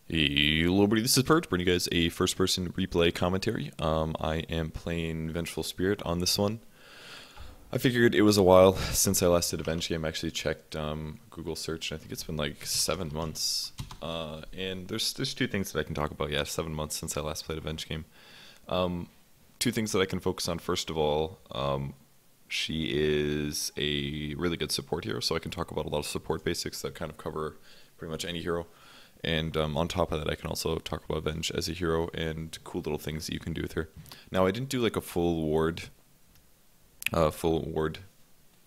Hello, everybody. This is Purge, bringing you guys a first-person replay commentary. I am playing Vengeful Spirit on this one. I figured it was a while since I last did a Venge game. I actually checked Google search, and I think it's been like 7 months. And there's two things that I can talk about. Yeah, 7 months since I last played a Venge game. Two things that I can focus on. First of all, she is a really good support hero, so I can talk about a lot of support basics that kind of cover pretty much any hero. And on top of that, I can also talk about Venge as a hero and cool little things that you can do with her. Now, I didn't do like a full ward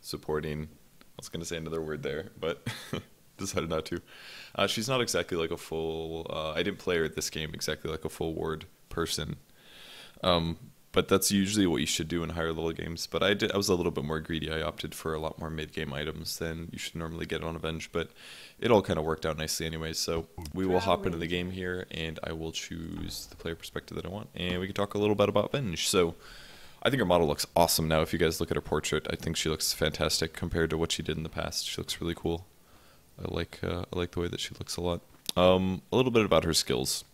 supporting. I was going to say another word there, but decided not to. She's not exactly like a full. I didn't play her at this game exactly like a full ward person. But that's usually what you should do in higher level games. But I was a little bit more greedy. I opted for a lot more mid-game items than you should normally get on Avenge. But it all kind of worked out nicely anyway. So we will hop into the game here, and I will choose the player perspective that I want. And we can talk a little bit about Venge. So I think her model looks awesome now. If you guys look at her portrait, I think she looks fantastic compared to what she did in the past. She looks really cool. I like the way that she looks a lot. A little bit about her skills.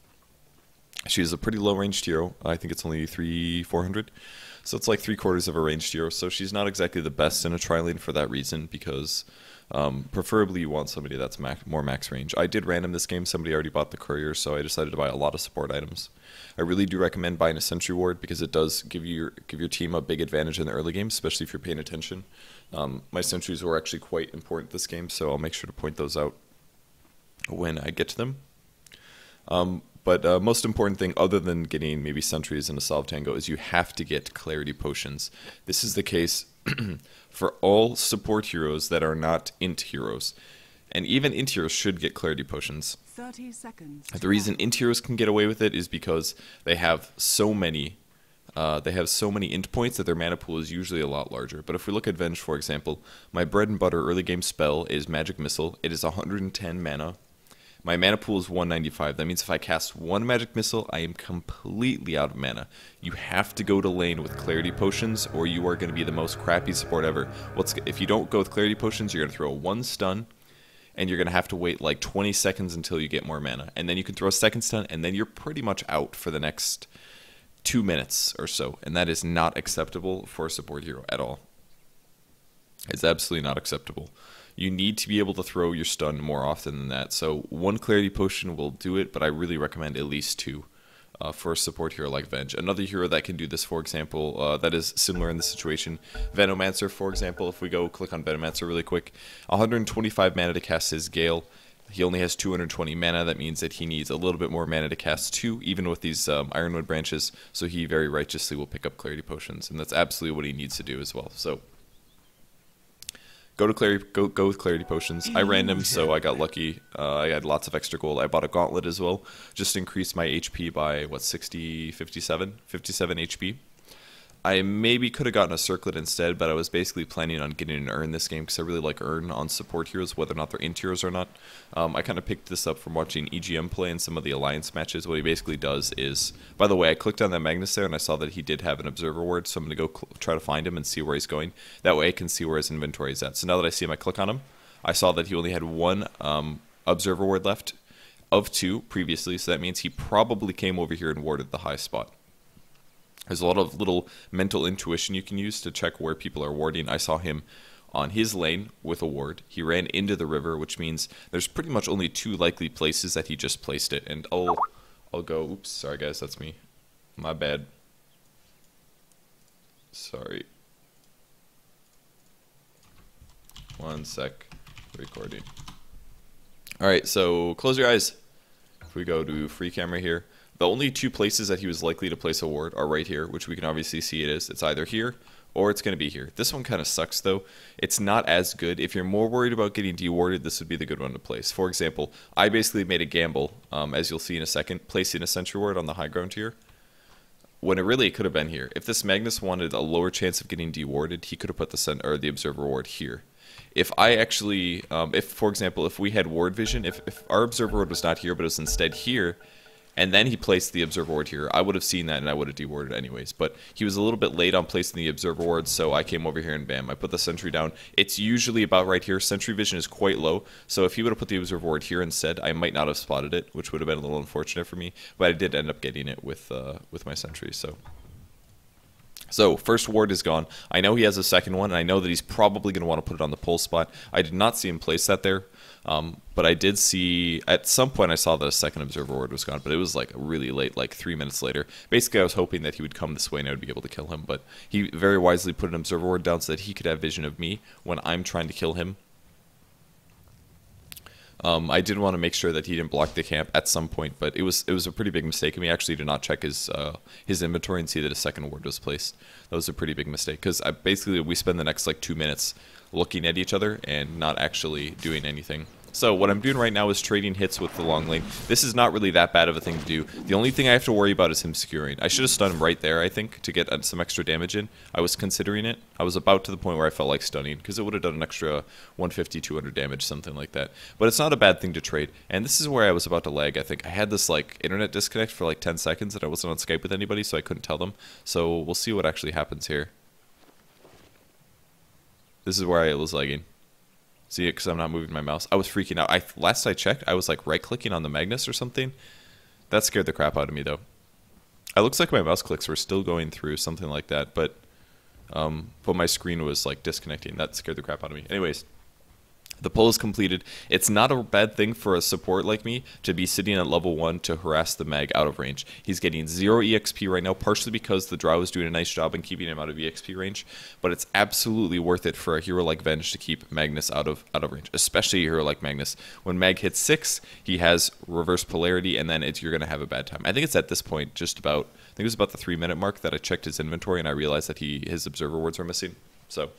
She's a pretty low-ranged hero. I think it's only 400. So it's like 3/4 of a ranged hero. So she's not exactly the best in a tri-lane for that reason, because preferably you want somebody that's more max range. I did random this game. Somebody already bought the courier, so I decided to buy a lot of support items. I really do recommend buying a sentry ward because it does give your team a big advantage in the early game, especially if you're paying attention. My sentries were actually quite important this game, so I'll make sure to point those out when I get to them. But most important thing, other than getting maybe sentries and a Salve Tango, is you have to get clarity potions. This is the case for all support heroes that are not int heroes. And even int heroes should get clarity potions. 30 seconds. The reason int heroes can get away with it is because they have so many int points that their mana pool is usually a lot larger. But if we look at Venge, for example, my bread and butter early game spell is Magic Missile. It is 110 mana. My mana pool is 195. That means if I cast one Magic Missile, I am completely out of mana. You have to go to lane with Clarity Potions, or you are going to be the most crappy support ever. If you don't go with Clarity Potions, you're going to throw one stun, and you're going to have to wait like 20 seconds until you get more mana. And then you can throw a second stun, and then you're pretty much out for the next 2 minutes or so. And that is not acceptable for a support hero at all. It's absolutely not acceptable. You need to be able to throw your stun more often than that. So one clarity potion will do it, but I really recommend at least 2 for a support hero like Venge. Another hero that can do this, for example, that is similar in this situation, Venomancer, for example. If we go click on Venomancer really quick, 125 mana to cast his Gale. He only has 220 mana. That means that he needs a little bit more mana to cast 2, even with these Ironwood branches. So he very righteously will pick up clarity potions, and that's absolutely what he needs to do as well. So go with clarity potions. I ran them, so I got lucky. I had lots of extra gold. I bought a gauntlet as well, just to increase my HP by what, 57 HP. I maybe could have gotten a circlet instead, but I was basically planning on getting an urn this game because I really like urn on support heroes, whether or not they're int heroes or not. I kind of picked this up from watching EGM play in some of the alliance matches. What he basically does is, by the way, I clicked on that Magnus there and I saw that he did have an observer ward, so I'm going to go try to find him and see where he's going. That way I can see where his inventory is at. So now that I see him, I click on him. I saw that he only had 1 observer ward left of 2 previously, so that means he probably came over here and warded the high spot. There's a lot of little mental intuition you can use to check where people are warding. I saw him on his lane with a ward. He ran into the river, which means there's pretty much only 2 likely places that he just placed it. And I'll go, oops, sorry guys, that's me. My bad. Sorry. 1 sec, recording. Alright, so close your eyes. If we go to free camera here, the only 2 places that he was likely to place a ward are right here, which we can obviously see it is. It's either here or it's going to be here. This one kind of sucks though. It's not as good. If you're more worried about getting dewarded, this would be the good one to place. For example, I basically made a gamble, as you'll see in a second, placing a sentry ward on the high ground here, when it really could have been here. If this Magnus wanted a lower chance of getting dewarded, he could have put the observer ward here. If I actually, for example, if we had ward vision, if our observer ward was not here but it was instead here, and then he placed the observer ward here. I would have seen that and I would have dewarded anyways, but he was a little bit late on placing the observer ward, so I came over here and bam, I put the sentry down. It's usually about right here. Sentry vision is quite low, so if he would have put the observer ward here instead, I might not have spotted it, which would have been a little unfortunate for me, but I did end up getting it with my sentry. So first ward is gone. I know he has a second one, and I know that he's probably going to want to put it on the pole spot. I did not see him place that there, but I did see, at some point I saw that a second observer ward was gone, but it was like really late, like 3 minutes later. Basically, I was hoping that he would come this way and I would be able to kill him, but he very wisely put an observer ward down so that he could have vision of me when I'm trying to kill him. I did want to make sure that he didn't block the camp at some point, but it was a pretty big mistake of me. Actually, did not check his inventory and see that a second ward was placed. That was a pretty big mistake because basically we spend the next like 2 minutes looking at each other and not actually doing anything. So what I'm doing right now is trading hits with the long lane. This is not really that bad of a thing to do. The only thing I have to worry about is him securing. I should have stunned him right there, I think, to get some extra damage in. I was considering it. I was about to the point where I felt like stunning, because it would have done an extra 150, 200 damage, something like that. But it's not a bad thing to trade. And this is where I was about to lag, I think. I had this like internet disconnect for like 10 seconds that I wasn't on Skype with anybody, so I couldn't tell them. So we'll see what actually happens here. This is where I was lagging. See it because I'm not moving my mouse. I was freaking out. Last I checked, I was like right-clicking on the Magnus or something. That scared the crap out of me, though. It looks like my mouse clicks were still going through, something like that, but my screen was like disconnecting. That scared the crap out of me. Anyways, the pull is completed. It's not a bad thing for a support like me to be sitting at level 1 to harass the mag out of range. He's getting 0 EXP right now, partially because the Drow is doing a nice job in keeping him out of EXP range, but it's absolutely worth it for a hero like Venge to keep Magnus out of range, especially a hero like Magnus. When Mag hits 6, he has reverse polarity, and then you're going to have a bad time. I think it's at this point just about, I think it was about the 3-minute mark that I checked his inventory and I realized that his observer wards were missing. So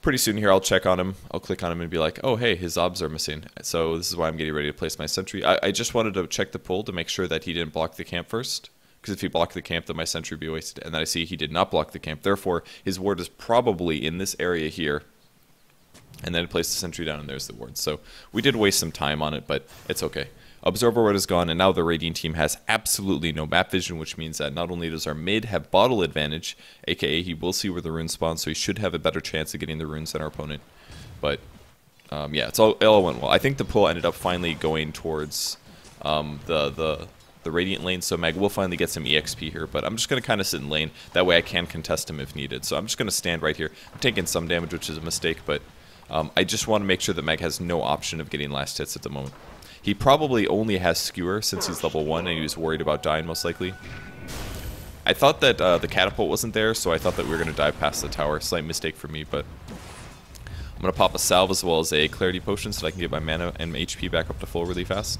pretty soon here I'll check on him, I'll click on him and be like, oh hey, his obs are missing. So this is why I'm getting ready to place my sentry. I just wanted to check the pull to make sure that he didn't block the camp first, because if he blocked the camp then my sentry would be wasted. And then I see he did not block the camp, therefore his ward is probably in this area here. And then I placed the sentry down and there's the ward. So we did waste some time on it, but it's okay. Observer ward is gone, and now the Radiant team has absolutely no map vision, which means that not only does our mid have bottle advantage, aka he will see where the runes spawn, so he should have a better chance of getting the runes than our opponent. But yeah, it all went well. I think the pull ended up finally going towards the Radiant lane, so Mag will finally get some EXP here, but I'm just going to kind of sit in lane. That way I can contest him if needed. So I'm just going to stand right here. I'm taking some damage, which is a mistake, but I just want to make sure that Mag has no option of getting last hits at the moment. He probably only has Skewer since he's level 1 and he was worried about dying most likely. I thought that the catapult wasn't there, so I thought that we were going to dive past the tower. Slight mistake for me, but I'm going to pop a salve as well as a clarity potion so that I can get my mana and my HP back up to full really fast.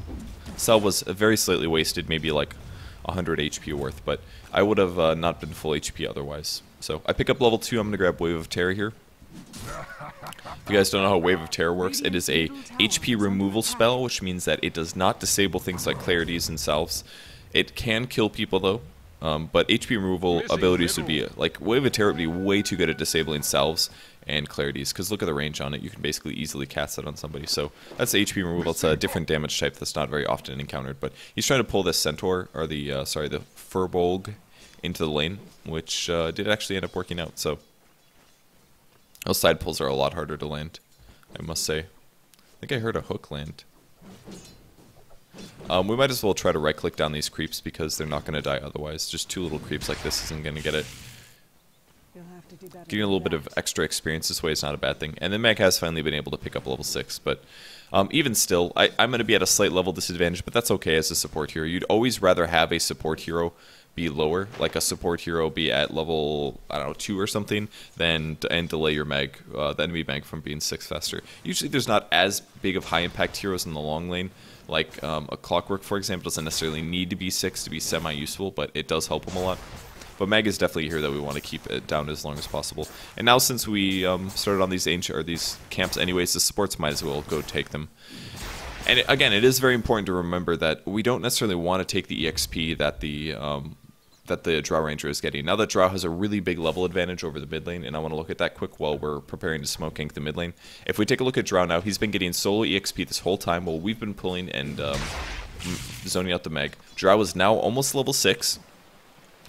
Salve was very slightly wasted, maybe like 100 HP worth, but I would have not been full HP otherwise. So I pick up level 2, I'm going to grab Wave of Terror here. If you guys don't know how Wave of Terror works, it is a HP removal spell, which means that it does not disable things like clarities and salves. It can kill people though, but HP removal abilities would be, like, Wave of Terror would be way too good at disabling salves and clarities, because look at the range on it, you can basically easily cast it on somebody. So that's the HP removal. It's a different damage type that's not very often encountered, but he's trying to pull this centaur, or the Furbolg into the lane, which did actually end up working out, so those side pulls are a lot harder to land, I must say. I think I heard a hook land. We might as well try to right-click down these creeps because they're not going to die otherwise. Just 2 little creeps like this isn't going to get it. Getting a little bit of extra experience this way is not a bad thing. And then Mag has finally been able to pick up level 6, but even still, I'm going to be at a slight level disadvantage, but that's okay as a support hero. You'd always rather have a support hero be lower, like a support hero be at level, I don't know, 2 or something, and delay your mag, the enemy mag from being 6 faster. Usually there's not as big of high impact heroes in the long lane, like a Clockwork, for example, doesn't necessarily need to be 6 to be semi-useful, but it does help him a lot. But Mag is definitely a hero that we want to keep it down as long as possible. And now since we started on these these camps anyways, the supports might as well go take them. And again, it is very important to remember that we don't necessarily want to take the EXP that the Drow Ranger is getting. Now that Drow has a really big level advantage over the mid lane, and I want to look at that quick while we're preparing to smoke gank the mid lane. If we take a look at Drow now, he's been getting solo EXP this whole time while we've been pulling and zoning out the Mag. Drow is now almost level 6.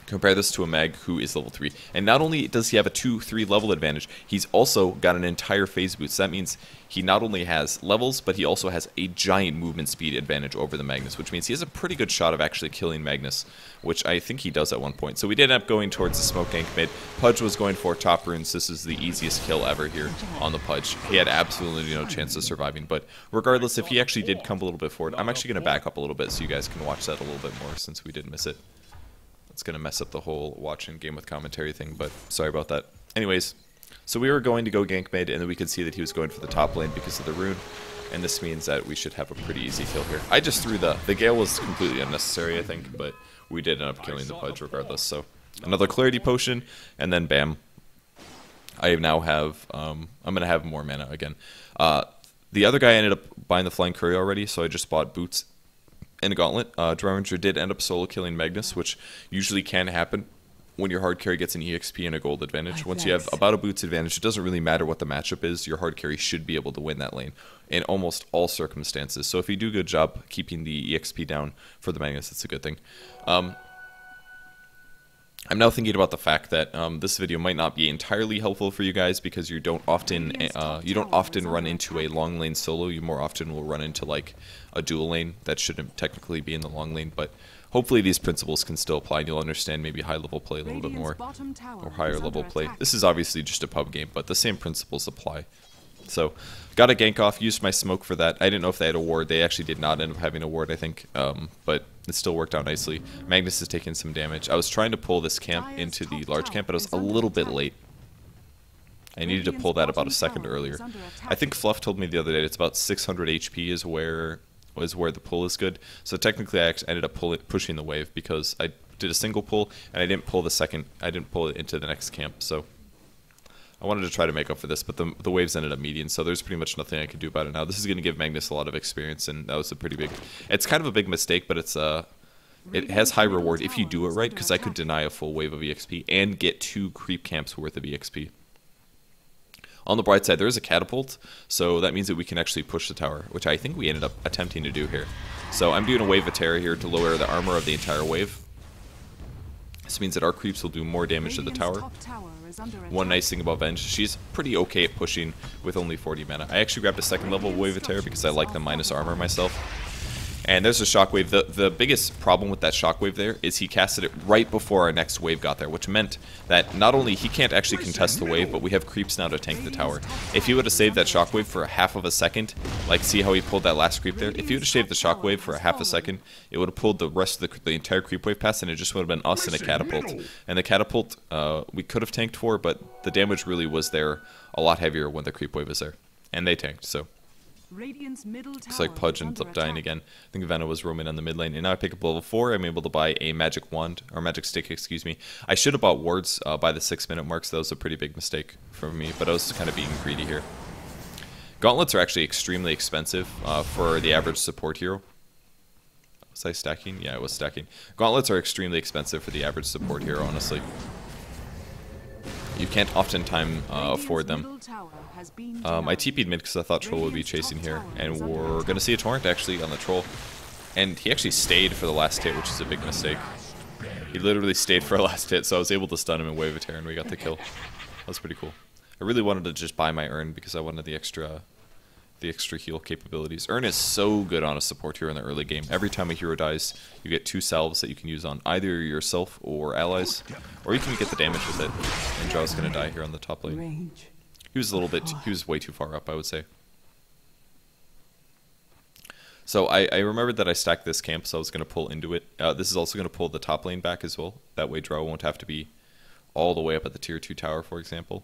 Compare this to a Mag who is level 3. And not only does he have a 2-3 level advantage, he's also got an entire phase boost. So that means he not only has levels, but he also has a giant movement speed advantage over the Magnus, which means he has a pretty good shot of actually killing Magnus, which I think he does at one point. So we did end up going towards the smoke gank mid. Pudge was going for top runes. This is the easiest kill ever here on the Pudge. He had absolutely no chance of surviving, but regardless, if he actually did come a little bit forward, I'm actually going to back up a little bit so you guys can watch that a little bit more since we did miss it. It's going to mess up the whole watching game with commentary thing, but sorry about that. Anyways, so we were going to go gank mid, and then we could see that he was going for the top lane because of the rune, and this means that we should have a pretty easy kill here. I just threw the Gale was completely unnecessary, I think, but we did end up killing the Pudge regardless. So another clarity potion, and then bam. I now have, I'm going to have more mana again. The other guy ended up buying the Flying Curry already, so I just bought boots and a gauntlet. Drowinger did end up solo killing Magnus, which usually can happen when your hard carry gets an EXP and a gold advantage. Once you have about a boots advantage, it doesn't really matter what the matchup is, your hard carry should be able to win that lane in almost all circumstances. So if you do a good job keeping the EXP down for the Magnus, it's a good thing. I'm now thinking about the fact that this video might not be entirely helpful for you guys because you don't often run into a long lane solo. You more often will run into like a dual lane that shouldn't technically be in the long lane, but hopefully these principles can still apply and you'll understand maybe high level play a little bit more or higher level play. This is obviously just a pub game, but the same principles apply. So got a gank off, used my smoke for that. I didn't know if they had a ward. They actually did not end up having a ward, I think, but it still worked out nicely. Magnus is taking some damage. I was trying to pull this camp into the large camp, but I was a little bit late. I needed to pull that about a second earlier. I think Fluff told me the other day it's about 600 HP is where the pull is good. So technically I actually ended up pushing the wave because I did a single pull and I didn't pull it into the next camp. So I wanted to try to make up for this, but the waves ended up median, so there's pretty much nothing I could do about it now. This is going to give Magnus a lot of experience, and that was a pretty big... It's kind of a big mistake, but it has high reward if you do it right, because I could deny a full wave of EXP and get 2 creep camps worth of EXP. On the bright side, there is a catapult, so that means that we can actually push the tower, which I think we ended up attempting to do here. So I'm doing a wave of terror here to lower the armor of the entire wave. This means that our creeps will do more damage to the tower. One nice thing about Venge, she's pretty okay at pushing with only 40 mana. I actually grabbed a second level Wave of Terror because I like the minus armor myself. And there's a shockwave. The biggest problem with that shockwave there is he casted it right before our next wave got there, which meant that not only he can't actually contest the wave, but we have creeps now to tank the tower. If he would have saved that shockwave for a half of a second, like see how he pulled that last creep there? If he would have saved the shockwave for a half a second, it would have pulled the rest of the entire creep wave past, and it just would have been us and a catapult. And the catapult we could have tanked for, but the damage really was there a lot heavier when the creep wave was there. And they tanked, so... Looks like Pudge ends up dying again. I think Venom was roaming on the mid lane. And now I pick up level 4. I'm able to buy a magic wand, or magic stick, excuse me. I should have bought wards by the 6-minute mark, so that was a pretty big mistake for me. But I was kind of being greedy here. Gauntlets are actually extremely expensive for the average support hero. Was I stacking? Yeah, I was stacking. Gauntlets are extremely expensive for the average support hero, honestly. You can't oftentimes afford them. I TP'd mid because I thought Troll would be chasing here, and we're going to see a Torrent actually on the Troll. And he actually stayed for the last hit, which is a big mistake. He literally stayed for a last hit, so I was able to stun him and Wave of Terror, and we got the kill. That was pretty cool. I really wanted to just buy my Urn because I wanted the extra heal capabilities. Urn is so good on a support hero in the early game. Every time a hero dies, you get 2 salves that you can use on either yourself or allies, or you can get the damage with it. And Jaw's going to die here on the top lane. He was way too far up, I would say. So I remembered that I stacked this camp, so I was going to pull into it. This is also going to pull the top lane back as well. That way Draw won't have to be all the way up at the tier 2 tower, for example.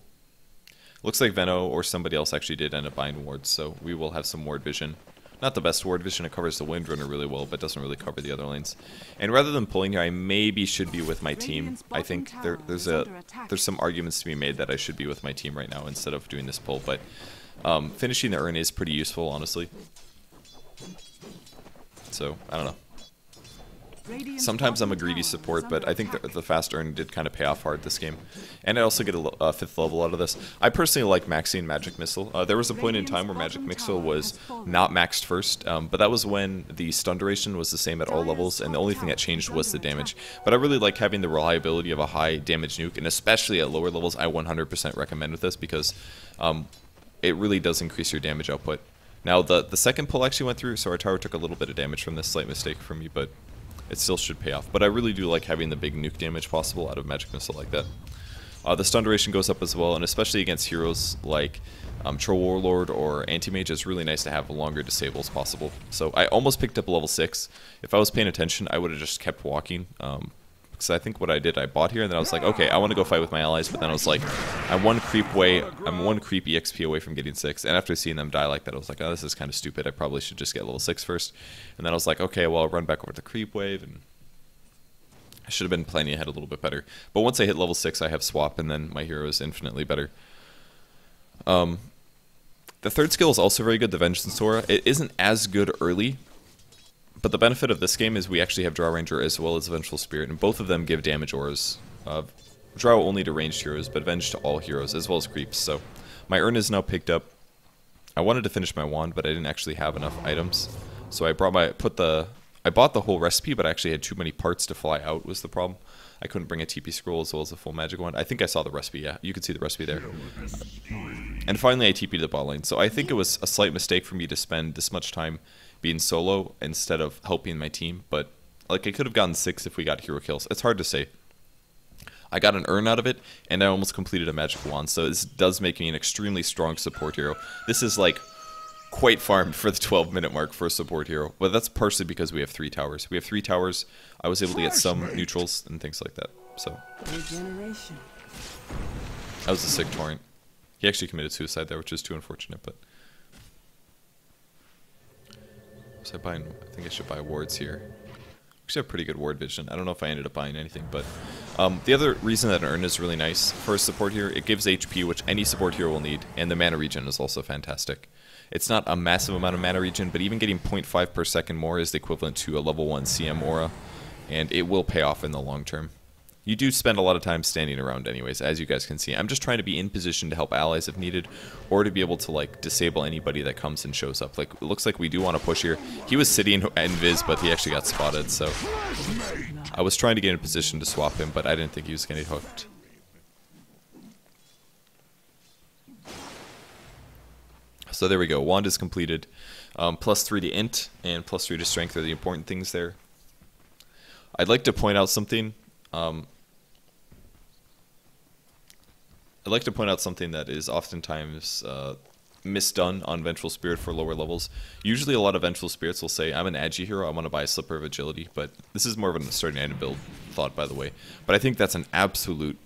Looks like Veno or somebody else actually did end up buying wards, so we will have some ward vision. Not the best ward vision, it covers the Windrunner really well, but doesn't really cover the other lanes. And rather than pulling here, I maybe should be with my team. I think there's some arguments to be made that I should be with my team right now instead of doing this pull, but finishing the Urn is pretty useful, honestly. So, I don't know. Sometimes I'm a greedy support, but I think the fast earn did kind of pay off hard this game. And I also get a 5th level out of this. I personally like maxing Magic Missile. There was a point in time where Magic Missile was not maxed first, but that was when the stun duration was the same at all levels, and the only thing that changed was the damage. But I really like having the reliability of a high damage nuke, and especially at lower levels, I 100% recommend with this because it really does increase your damage output. Now, the second pull actually went through, so our tower took a little bit of damage from this slight mistake from me, but it still should pay off. But I really do like having the big nuke damage possible out of Magic Missile like that. The stun duration goes up as well, and especially against heroes like Troll Warlord or Anti-Mage, it's really nice to have longer disables possible. So I almost picked up level 6. If I was paying attention, I would have just kept walking. Because I think what I did, I bought here, and then I was like, okay, I want to go fight with my allies, but then I was like, I'm one creep EXP away from getting 6, and after seeing them die like that, I was like, oh, this is kind of stupid, I probably should just get level 6 first. And then I was like, okay, well, I'll run back over to creep wave, and I should have been planning ahead a little bit better. But once I hit level 6, I have swap, and then my hero is infinitely better. The third skill is also very good, the Vengeance Aura. It isn't as good early, but the benefit of this game is we actually have Drow Ranger as well as Vengeful Spirit, and both of them give damage auras. Drow only to ranged heroes, but Venge to all heroes, as well as creeps. So my urn is now picked up. I wanted to finish my wand, but I didn't actually have enough items. So I bought the whole recipe, but I actually had too many parts to fly out was the problem. I couldn't bring a TP scroll as well as a full magic wand. I think I saw the recipe, yeah. You could see the recipe there. And finally I TP'd the bot lane. So I think it was a slight mistake for me to spend this much time being solo instead of helping my team, but like I could have gotten 6 if we got hero kills. It's hard to say. I got an urn out of it, and I almost completed a magic wand, so this does make me an extremely strong support hero. This is like quite farmed for the 12-minute mark for a support hero, but that's partially because we have 3 towers. We have 3 towers. I was able to get some neutrals and things like that. So that was a sick torrent. He actually committed suicide there, which is too unfortunate, but was I buying? I think I should buy wards here. Actually have pretty good ward vision. I don't know if I ended up buying anything, but the other reason that an urn is really nice for a support hero, it gives HP, which any support hero will need, and the mana regen is also fantastic. It's not a massive amount of mana regen, but even getting 0.5 per second more is the equivalent to a level 1 CM aura, and it will pay off in the long term. You do spend a lot of time standing around anyways, as you guys can see. I'm just trying to be in position to help allies if needed, or to be able to like disable anybody that comes and shows up. Like, it looks like we do want to push here. He was sitting invis, but he actually got spotted, so I was trying to get in position to swap him, but I didn't think he was going to get hooked. So there we go, wand is completed. +3 to int and +3 to strength are the important things there. I'd like to point out something. I'd like to point out something that is oftentimes misdone on Vengeful Spirit for lower levels. Usually a lot of Vengeful Spirits will say, I'm an agi hero, I want to buy a Slipper of Agility, but this is more of a starting item build thought, by the way. But I think that's an absolute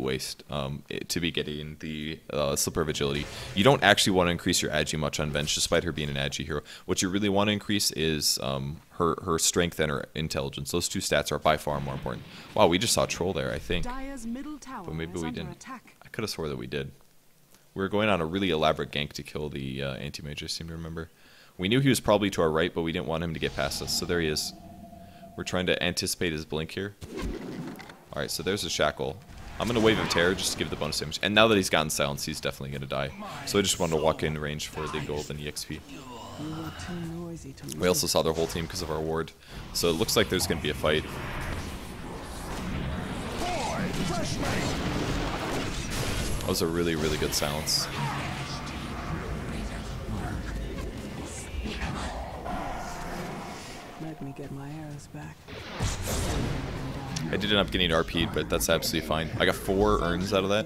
waste to be getting the Slipper of Agility. You don't actually want to increase your agi much on Venge, despite her being an agi hero. What you really want to increase is her strength and her intelligence. Those 2 stats are by far more important. Wow, we just saw a troll there, I think. But maybe we didn't. I could have swore that we did. We were going on a really elaborate gank to kill the anti-mage, I seem to remember. We knew he was probably to our right, but we didn't want him to get past us, so there he is. We're trying to anticipate his blink here. Alright, so there's a shackle. I'm going to Wave of Terror just to give the bonus damage. And now that he's gotten silence, he's definitely going to die. So I just wanted to walk in range for the golden EXP. We also saw their whole team because of our ward. So it looks like there's going to be a fight. That was a really, really good silence. Let me get my arrows back. I did end up getting RP'd, but that's absolutely fine. I got 4 urns out of that.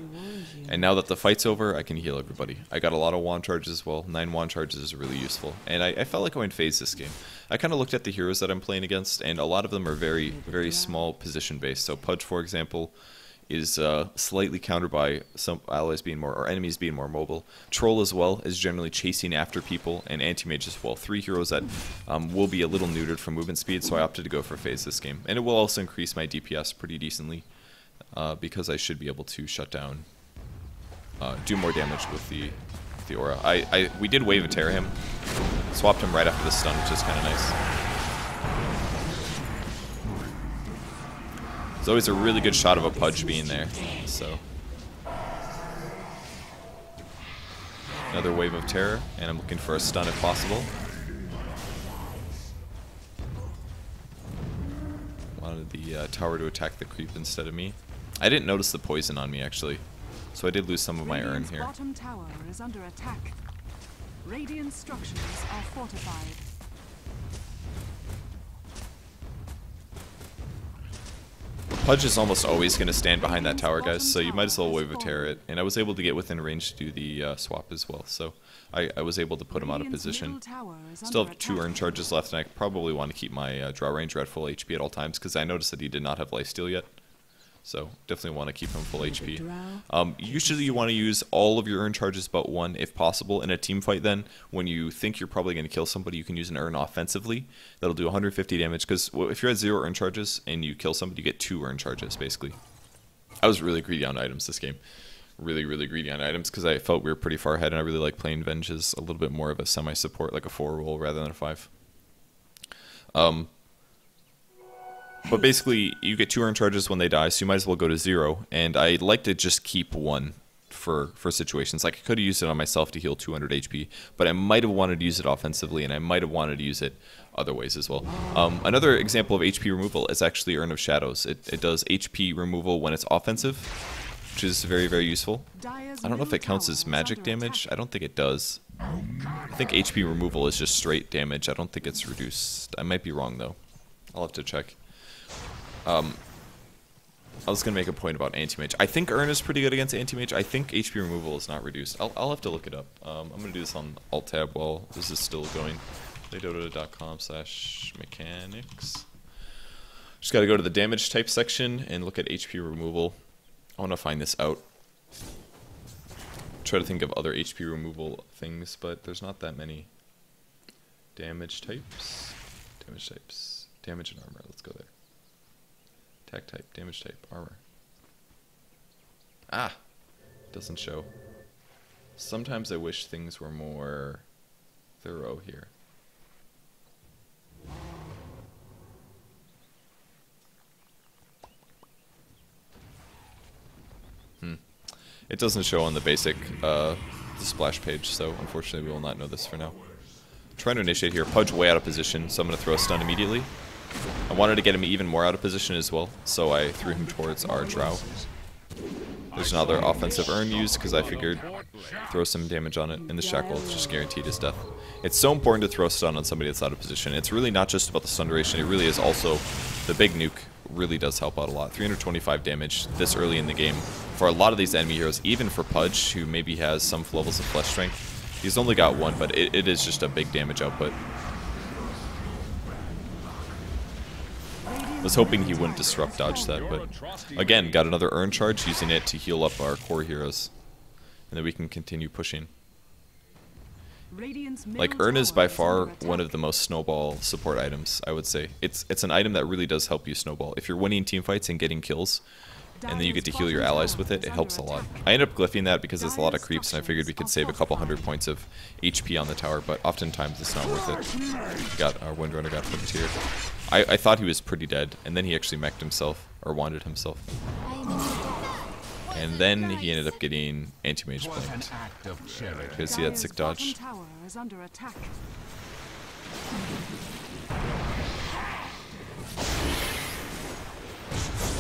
And now that the fight's over, I can heal everybody. I got a lot of wand charges as well. 9 wand charges is really useful. And I felt like I went phase this game. I kind of looked at the heroes that I'm playing against, and a lot of them are very, very small position based. So Purge, for example, is slightly countered by some allies being more, or enemies being more mobile. Troll as well is generally chasing after people, and Anti-Mage as well. 3 heroes that will be a little neutered from movement speed, so I opted to go for phase this game. And it will also increase my DPS pretty decently, because I should be able to shut down, do more damage with the aura. We did Wave of Terror him, swapped him right after the stun, which is kind of nice. There's always a really good shot of a Pudge being there. So another wave of terror, and I'm looking for a stun if possible. Wanted the tower to attack the creep instead of me. I didn't notice the poison on me actually, so I did lose some of my urn here. Bottom tower is under attack. Radiant structures are fortified. Pudge is almost always going to stand behind that tower, guys, so you might as well wave a terror it. And I was able to get within range to do the swap as well, so I was able to put him out of position. Still have 2 urn charges left, and I probably want to keep my draw ranger at full HP at all times, because I noticed that he did not have lifesteal yet. So definitely want to keep him full HP. Usually you want to use all of your urn charges but 1 if possible. In a team fight then, when you think you're probably going to kill somebody, you can use an urn offensively. That'll do 150 damage, because if you're at 0 urn charges and you kill somebody, you get 2 urn charges basically. I was really greedy on items this game. Really greedy on items, because I felt we were pretty far ahead, and I really like playing Venge as a little bit more of a semi-support, like a 4 role rather than a 5. But basically, you get 2 urn charges when they die, so you might as well go to 0. And I like to just keep 1 for situations. Like, I could have used it on myself to heal 200 HP, but I might have wanted to use it offensively, and I might have wanted to use it other ways as well. Another example of HP removal is actually Urn of Shadows. It does HP removal when it's offensive, which is very useful. I don't know if it counts as magic damage. I don't think it does. I think HP removal is just straight damage. I don't think it's reduced. I might be wrong, though. I'll have to check. I was going to make a point about anti-mage. I think Urn is pretty good against anti-mage. I think HP removal is not reduced. I'll have to look it up. I'm going to do this on Alt-Tab while this is still going. playdota.com/mechanics. Just got to go to the damage type section and look at HP removal. I want to find this out. Try to think of other HP removal things, but there's not that many. Damage types. Damage and armor. Let's go there. Attack type, damage type, armor. Ah! Doesn't show. Sometimes I wish things were more thorough here. It doesn't show on the basic the splash page, so unfortunately we will not know this for now. I'm trying to initiate here. Pudge way out of position, so I'm going to throw a stun immediately. I wanted to get him even more out of position as well, so I threw him towards our drow. There's another offensive urn used, because I figured throw some damage on it, and the shackle just guaranteed his death. It's so important to throw stun on somebody that's out of position. It's really not just about the stun duration, it really is also the big nuke really does help out a lot. 325 damage this early in the game for a lot of these enemy heroes, even for Pudge, who maybe has some levels of flesh strength. He's only got 1, but it is just a big damage output. Was hoping he wouldn't disrupt dodge that, but again, got another urn charge, using it to heal up our core heroes, and then we can continue pushing. Like, urn is by far one of the most snowball support items, I would say. It's an item that really does help you snowball. If you're winning team fights and getting kills, and then you get to heal your allies with it, it helps a lot. I ended up glyphing that because there's a lot of creeps, and I figured we could save a couple hundred points of HP on the tower, but oftentimes it's not worth it. Our Windrunner got hooked here. I thought he was pretty dead, and then he actually mech'd himself, or wanded himself. And then he ended up getting anti-mage blanked. Okay, see that sick dodge?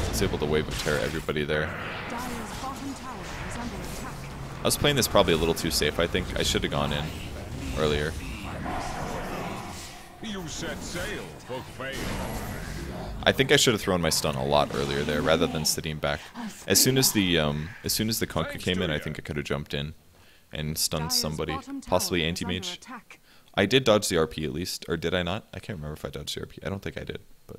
He's able to wave of terror everybody there. I was playing this probably a little too safe, I think. I should have gone in earlier. You set sail for fame. I think I should have thrown my stun a lot earlier there, rather than sitting back. As soon as the Conquer came in, I think I could have jumped in and stunned somebody, possibly anti-mage. I did dodge the RP at least, or did I not? I can't remember if I dodged the RP. I don't think I did, but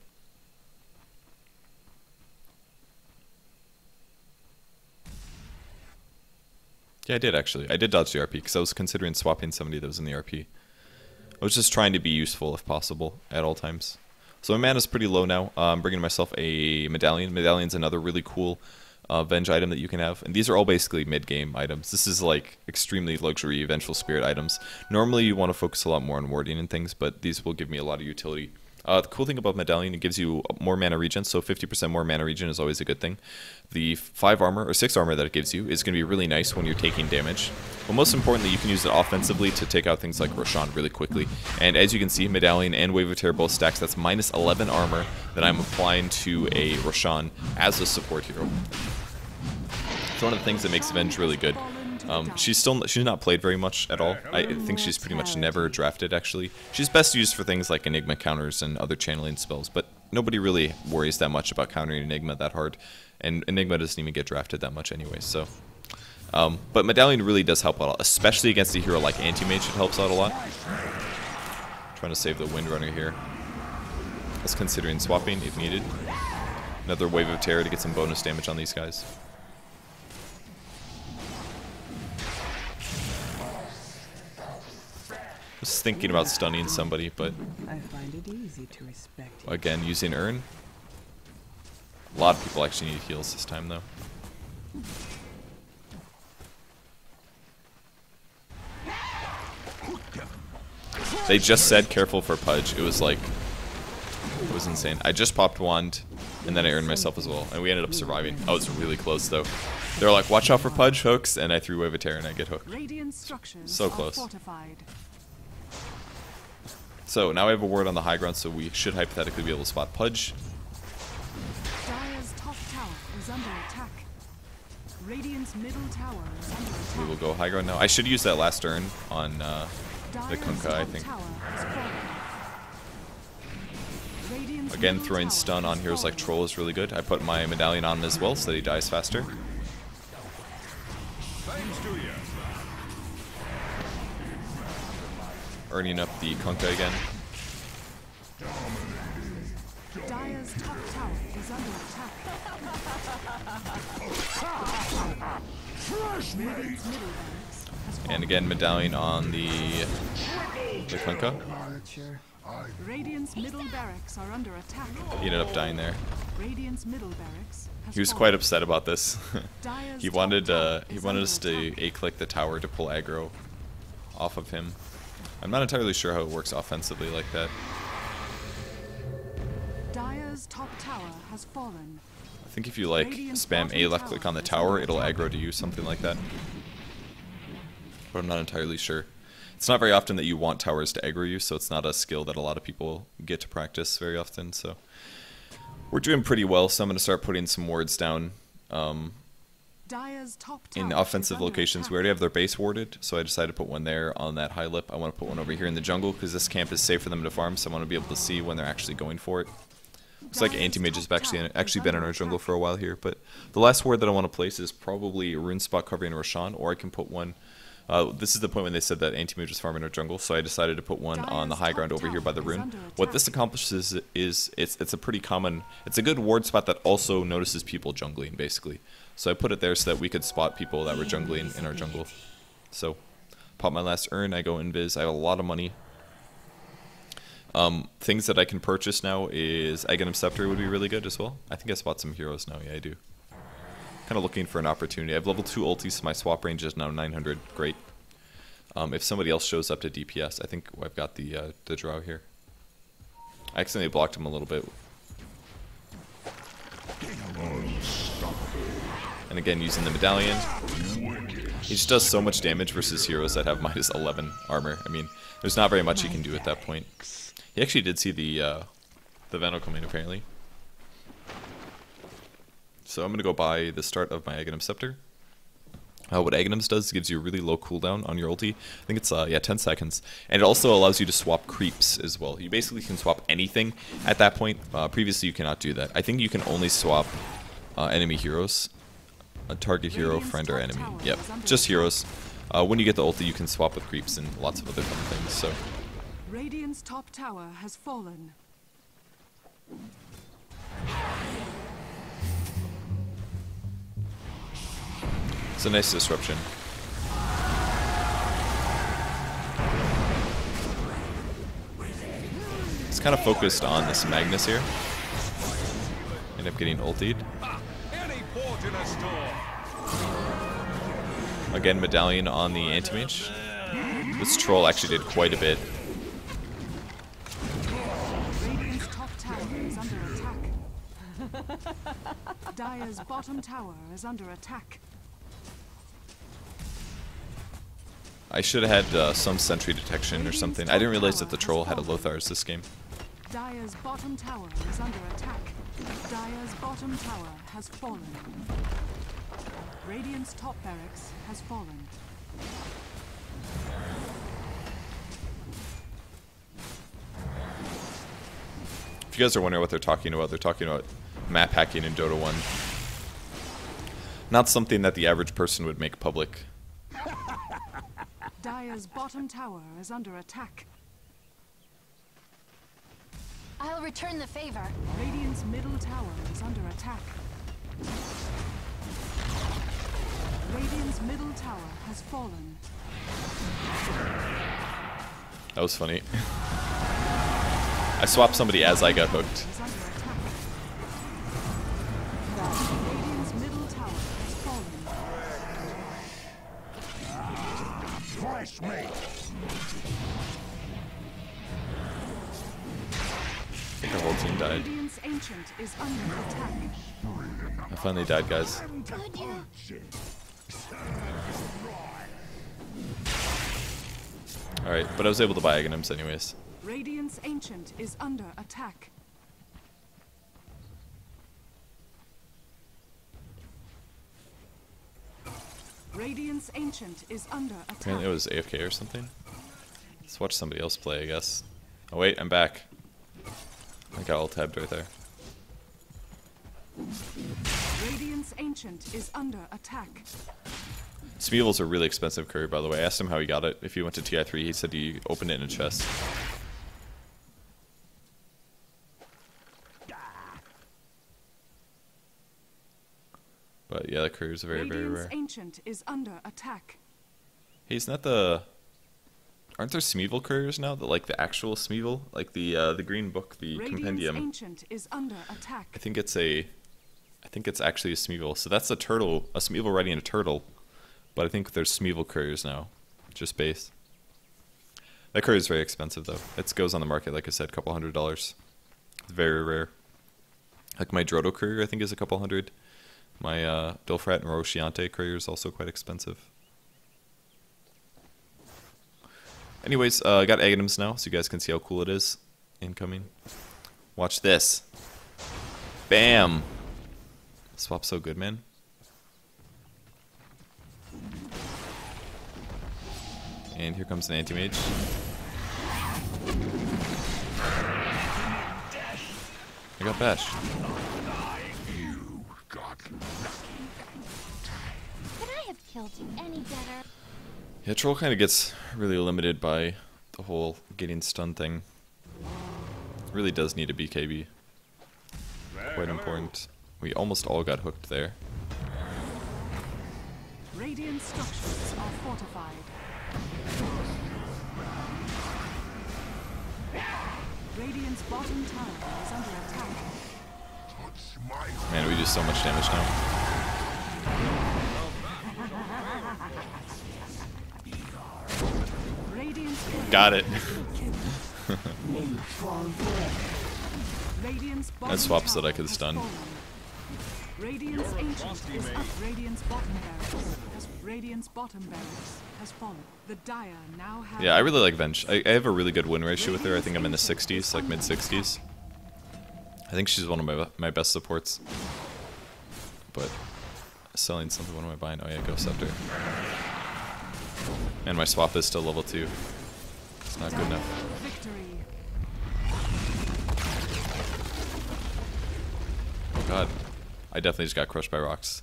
yeah, I did actually. I did dodge the RP because I was considering swapping somebody that was in the RP. I was just trying to be useful if possible at all times. So my mana's pretty low now. I'm bringing myself a medallion. Medallion's another really cool Venge item that you can have. And these are all basically mid-game items. This is like extremely luxury Vengeful Spirit items. Normally you want to focus a lot more on warding and things, but these will give me a lot of utility The cool thing about Medallion, it gives you more mana regen, so 50% more mana regen is always a good thing. The 5 armor, or 6 armor that it gives you is going to be really nice when you're taking damage. But most importantly, you can use it offensively to take out things like Roshan really quickly. And as you can see, Medallion and Wave of Terror both stacks. That's minus 11 armor that I'm applying to a Roshan as a support hero. It's one of the things that makes Venge really good. She's not played very much at all. I think she's pretty much never drafted, actually. She's best used for things like Enigma counters and other channeling spells, but nobody really worries that much about countering Enigma that hard, and Enigma doesn't even get drafted that much anyway, so... but Medallion really does help out, especially against a hero like Anti-Mage. It helps out a lot. Trying to save the Windrunner here. I was considering swapping if needed. Another Wave of Terror to get some bonus damage on these guys. I was thinking about stunning somebody, but I find it easy to respect you. again, using Urn. A lot of people actually need heals this time, though. They just said careful for Purge. It was like, it was insane. I just popped Wand, and then I earned myself as well, and we ended up surviving. I was really close, though. They were like, watch out for Purge hooks, and I threw Wave of Terror, and I get hooked. So close. So now I have a ward on the high ground, so we should hypothetically be able to spot Purge. Dire's top tower is under attack. Radiant's middle tower is under attack. We will go high ground now. I should use that last turn on the Kunkka, I think. Again, throwing stun on heroes like Troll is really good. I put my Medallion on him as well so that he dies faster. Earning up the Kunkka again. Dire's top tower is under attack. Radiant's middle barracks has fallen. And again, Medallion on the Kunkka. Radiant's middle barracks are under attack. He ended up dying there. Radiant's middle barracks has He was fallen. quite upset about this. Dire's he top wanted tower he is wanted under us to attack. A-click the tower to pull aggro off of him. I'm not entirely sure how it works offensively like that. Dire's top tower has fallen. I think if you like spam A left click on the tower, it'll aggro to you, something like that. But I'm not entirely sure. It's not very often that you want towers to aggro you, so it's not a skill that a lot of people get to practice very often. So we're doing pretty well, so I'm going to start putting some wards down Dire's top tower in is offensive under locations. attack. We already have their base warded, so I decided to put one there on that high lip. I want to put one over here in the jungle because this camp is safe for them to farm, so I want to be able to see when they're actually going for it. Looks like Anti-Mage has actually been in our jungle for a while here, but the last ward that I want to place is probably a rune spot covering Roshan, or I can put one. This is the point when they said that Anti-Mage was farming our jungle, so I decided to put one on the high ground over here by the rune. What this accomplishes is it's a pretty common, it's a good ward spot that also notices people jungling, basically. So I put it there so that we could spot people that were jungling in our jungle. So, pop my last urn, I go invis, I have a lot of money. Things that I can purchase now is Aghanim Scepter would be really good as well. I think I spot some heroes now, yeah I do. Kind of looking for an opportunity. I have level 2 ultis, so my swap range is now 900, great. If somebody else shows up to DPS, I think I've got the Drow here. I accidentally blocked him a little bit. And again, using the Medallion. He just does so much damage versus heroes that have minus 11 armor. I mean, there's not very much he can do at that point. He actually did see the Venom coming, apparently. So I'm going to go by the start of my Aghanim Scepter. What Aghanim's does gives you a really low cooldown on your ulti. I think it's, 10 seconds. And it also allows you to swap creeps as well. You basically can swap anything at that point. Previously, you cannot do that. I think you can only swap enemy heroes. A target hero, friend, or enemy. Yep, just heroes. When you get the ulti, you can swap with creeps and lots of other fun things. So, Radiant's top tower has fallen. it's a nice disruption. It's kind of focused on this Magnus here. End up getting ultied. Again, Medallion on the Anti-Mage. This troll actually did quite a bit. is under attack. Dire's bottom tower is under attack. I should have had some sentry detection or something. I didn't realize that the troll had a Lothars this game. Dire's bottom tower is under attack. Dire's bottom tower has fallen. Radiant's top barracks has fallen. If you guys are wondering what they're talking about map hacking in Dota 1. Not something that the average person would make public. Dire's bottom tower is under attack. I'll return the favor. Radiant's middle tower is under attack. Radiant's middle tower has fallen. That was funny. I swapped somebody as I got hooked. Is under attack. Radiant's middle tower has fallen. Twice me. I think our whole team died. Radiant's ancient is under attack. I finally died, guys. Could you? Alright, but I was able to buy Aghanims anyways. Radiant's ancient is under attack. Radiant's ancient is under attack. Apparently it was AFK or something. Let's watch somebody else play, I guess. Oh wait, I'm back. I got all tabbed right there. Radiant's ancient is under attack. Smeevel's a really expensive courier, by the way. I asked him how he got it. If he went to TI3, he said he opened it in a chest. But yeah, that courier's very, very Radiant's rare. ancient is under attack. Hey, isn't that the... Aren't there Smeevel couriers now? The actual Smeevel? Like the green book, the Radiant's compendium. ancient is under attack. I think it's actually a Smeevel. So that's a turtle, a Smeevel riding a turtle. But I think there's Smeevel couriers now. Just base. That courier is very expensive though. It goes on the market, like I said, $200. It's very rare. Like my Drodo courier, I think is a couple hundred. My Bilfrat and Roshiante courier is also quite expensive. Anyways, I got Aghanims now, so you guys can see how cool it is. Incoming. Watch this. Bam! Swap's so good, man. And here comes an anti-mage. I got bashed. Could I have killed you any better? Yeah, Troll kind of gets really limited by the whole getting stunned thing. Really does need a BKB. Quite important. We almost all got hooked there. Radiant structures are fortified. Radiant's bottom tower is under attack. Man, we do so much damage now. Radiant's Got it. Radiant's That bottom swaps that I tower could has stun. fallen. Radiant's ancient is up. Radiant's bottom barracks. Radiant's bottom barracks has fallen. The Dire now have. Yeah, I really like Venge. I have a really good win ratio with her. I think I'm in the 60s, like mid-60s. I think she's one of my best supports. But selling something, what am I buying? Oh yeah, Ghost Scepter. And my swap is still level 2. It's not good enough. Victory. Oh god. I definitely just got crushed by rocks.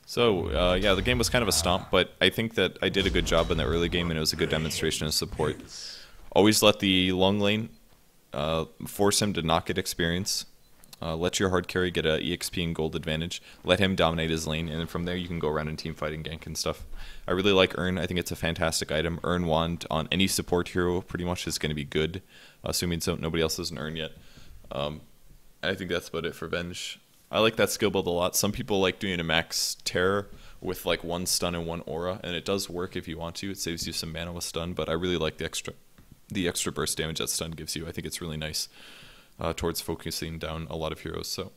So, yeah, the game was kind of a stomp, but I think that I did a good job in the early game and it was a good demonstration of support. Always let the long lane force him to not get experience. Let your hard carry get a EXP and gold advantage. Let him dominate his lane, and then from there you can go around and team fight and gank and stuff. I really like Urn. I think it's a fantastic item. Urn Wand on any support hero pretty much is going to be good, assuming nobody else has an Urn yet. I think that's about it for Venge. I like that skill build a lot. Some people like doing a max terror with like 1 stun and 1 aura, and it does work if you want to. It saves you some mana with stun, but I really like the extra burst damage that stun gives you. I think it's really nice towards focusing down a lot of heroes. So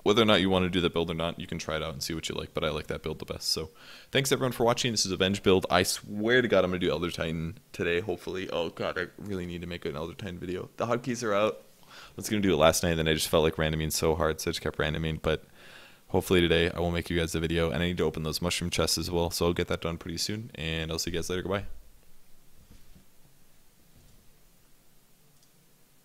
whether or not you want to do that build or not, you can try it out and see what you like, but I like that build the best. So thanks everyone for watching. This is a Venge build. I swear to God I'm going to do Elder Titan today, hopefully. Oh God, I really need to make an Elder Titan video. The hotkeys are out. I was going to do it last night, and then I just felt like randoming so hard, so I just kept randoming, but hopefully today I will make you guys a video, and I need to open those mushroom chests as well, so I'll get that done pretty soon, and I'll see you guys later. Goodbye.